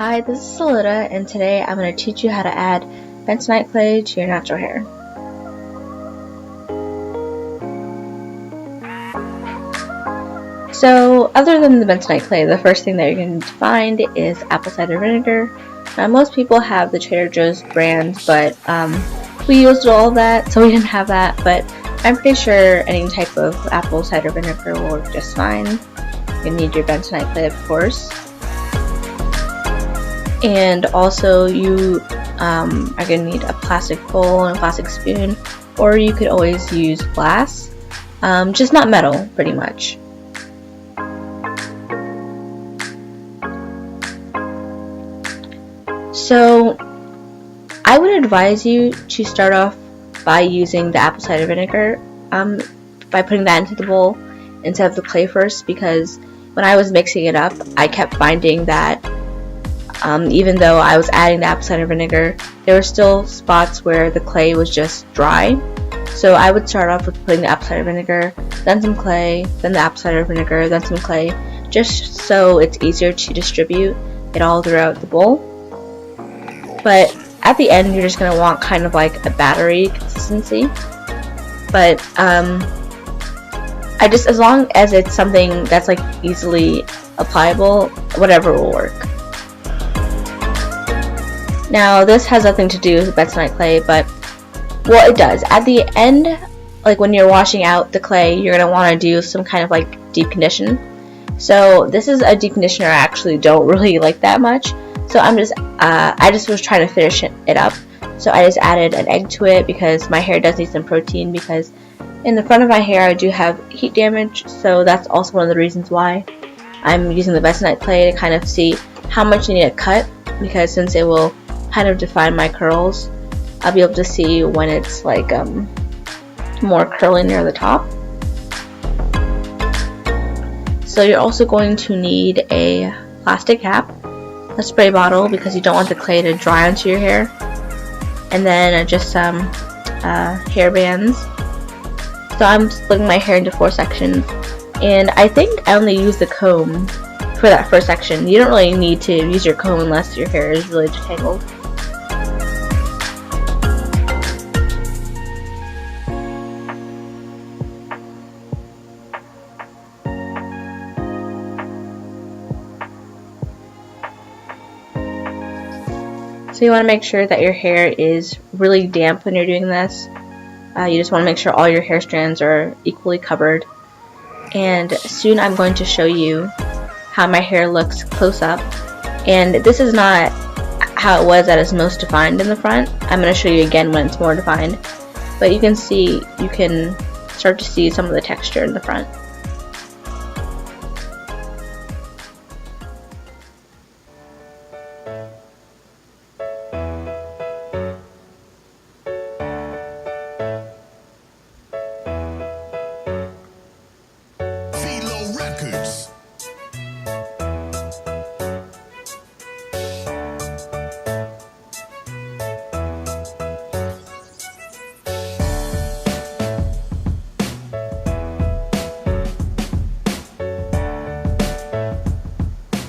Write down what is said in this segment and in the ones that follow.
Hi, this is Silodah, and today I'm going to teach you how to add bentonite clay to your natural hair. So, other than the bentonite clay, the first thing that you're going to find is apple cider vinegar. Now, most people have the Trader Joe's brand, but we used all of that, so we didn't have that, but I'm pretty sure any type of apple cider vinegar will work just fine. You need your bentonite clay, of course. And also you are going to need a plastic bowl and a plastic spoon, or you could always use glass, just not metal, pretty much. So I would advise you to start off by using the apple cider vinegar, by putting that into the bowl instead of the clay first, because when I was mixing it up, I kept finding that even though I was adding the apple cider vinegar, there were still spots where the clay was just dry. So I would start off with putting the apple cider vinegar, then some clay, then the apple cider vinegar, then some clay, just so it's easier to distribute it all throughout the bowl. But at the end, you're just going to want kind of like a battery consistency. But as long as it's something that's like easily applicable, whatever will work. Now, this has nothing to do with bentonite clay, but well, it does. At the end, like when you're washing out the clay, you're going to want to do some kind of like deep condition. So this is a deep conditioner I actually don't really like that much. So I just was trying to finish it up. So I just added an egg to it because my hair does need some protein, because in the front of my hair I do have heat damage. So that's also one of the reasons why I'm using the bentonite clay, to kind of see how much you need to cut, because since it will kind of define my curls, I'll be able to see when it's like more curly near the top. So you're also going to need a plastic cap, a spray bottle, because you don't want the clay to dry onto your hair, and then just some hair bands. So I'm splitting my hair into 4 sections, and I think I only use the comb for that first section. You don't really need to use your comb unless your hair is really detangled. So you want to make sure that your hair is really damp when you're doing this. You just want to make sure all your hair strands are equally covered. And soon I'm going to show you how my hair looks close up. And this is not how it was at its most defined in the front. I'm going to show you again when it's more defined. But you can start to see some of the texture in the front.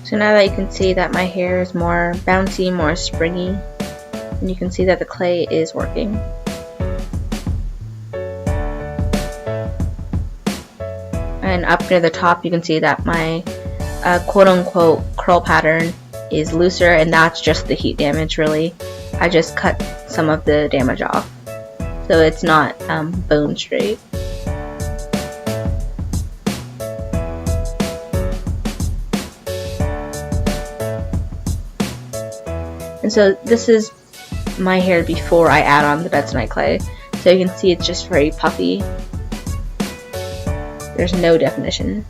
So now that you can see that my hair is more bouncy, more springy, and you can see that the clay is working. And up near the top you can see that my quote-unquote curl pattern is looser, and that's just the heat damage really. I just cut some of the damage off, so it's not bone straight. And so this is my hair before I add on the bentonite clay. So you can see it's just very puffy. There's no definition.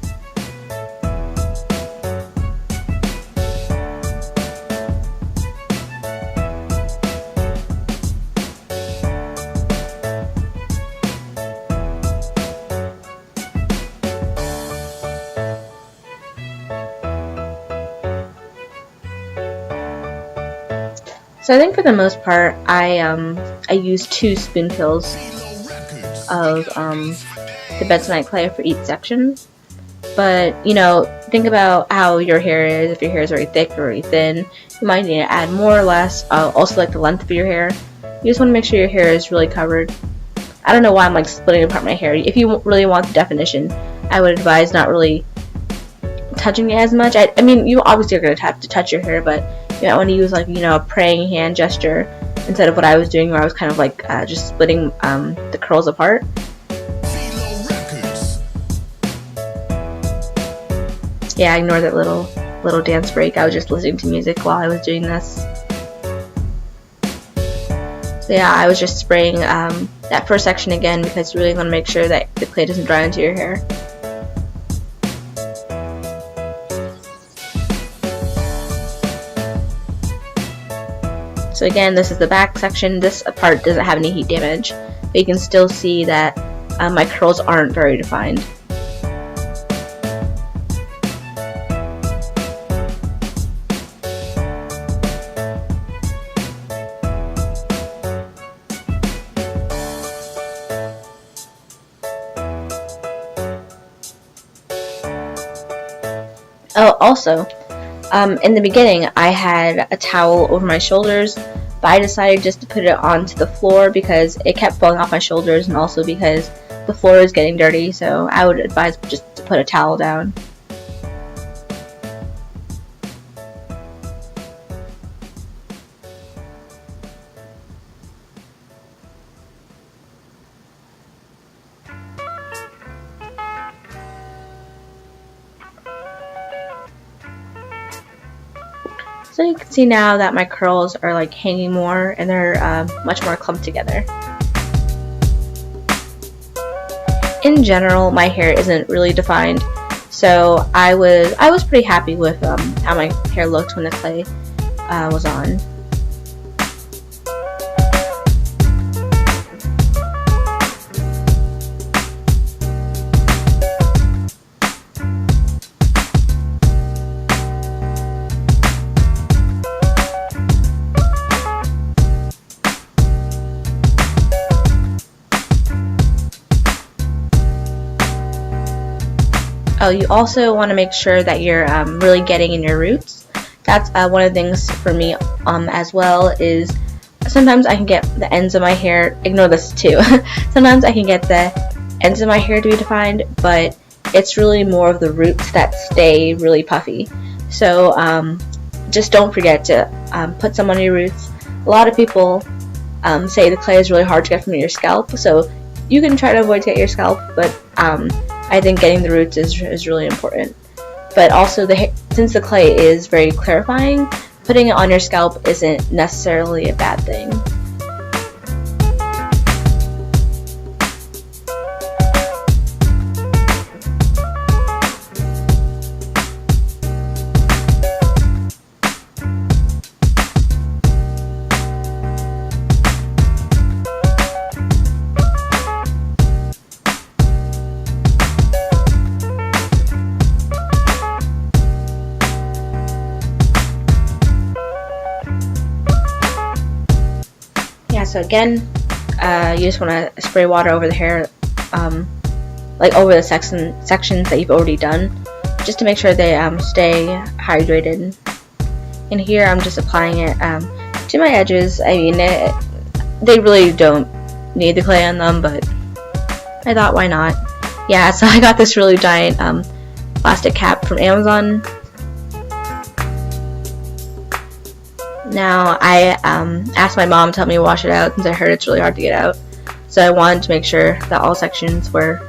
So I think for the most part, I use 2 spoonfuls of the bentonite clay for each section. But, you know, think about how your hair is. If your hair is very thick or very thin, you might need to add more or less. Also, like the length of your hair. You just want to make sure your hair is really covered. I don't know why I'm like splitting apart my hair. If you really want the definition, I would advise not really touching it as much. I mean, you obviously are going to have to touch your hair, but you might want to use like, you know, a praying hand gesture instead of what I was doing, where I was kind of like just splitting the curls apart. Yeah, ignore that little dance break. I was just listening to music while I was doing this. So yeah, I was just spraying that first section again because you really want to make sure that the clay doesn't dry into your hair. So again, this is the back section. This part doesn't have any heat damage, but you can still see that my curls aren't very defined. Oh, also, in the beginning, I had a towel over my shoulders, but I decided just to put it onto the floor because it kept falling off my shoulders, and also because the floor is getting dirty, so I would advise just to put a towel down. So you can see now that my curls are like hanging more and they're much more clumped together. In general, my hair isn't really defined, so I was pretty happy with how my hair looked when the clay was on. Oh, you also want to make sure that you're really getting in your roots. That's one of the things for me as well, is sometimes I can get the ends of my hair, ignore this too, sometimes I can get the ends of my hair to be defined, but it's really more of the roots that stay really puffy. So just don't forget to put some on your roots. A lot of people say the clay is really hard to get from your scalp, so you can try to avoid getting your scalp, but I think getting the roots is really important. But also, since the clay is very clarifying, putting it on your scalp isn't necessarily a bad thing. So again, you just want to spray water over the hair, like over the sections that you've already done, just to make sure they stay hydrated. And here I'm just applying it to my edges. I mean, they really don't need the clay on them, but I thought, why not? Yeah, so I got this really giant plastic cap from Amazon. Now, I asked my mom to help me wash it out since I heard it's really hard to get out. So I wanted to make sure that all sections were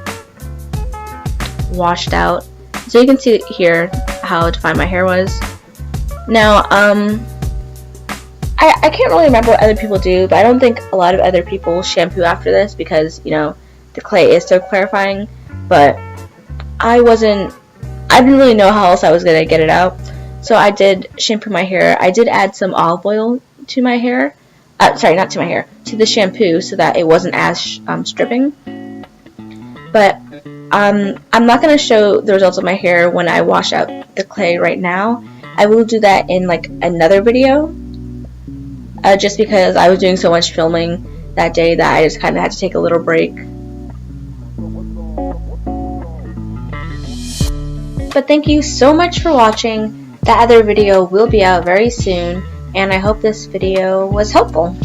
washed out. So you can see here how defined my hair was. Now, I can't really remember what other people do, but I don't think a lot of other people shampoo after this because, you know, the clay is so clarifying. But I didn't really know how else I was going to get it out. So I did shampoo my hair. I did add some olive oil to my hair. Sorry, not to my hair. To the shampoo so that it wasn't as stripping. But I'm not going to show the results of my hair when I wash out the clay right now. I will do that in like another video. Just because I was doing so much filming that day that I just kind of had to take a little break. But thank you so much for watching. That other video will be out very soon, and I hope this video was helpful.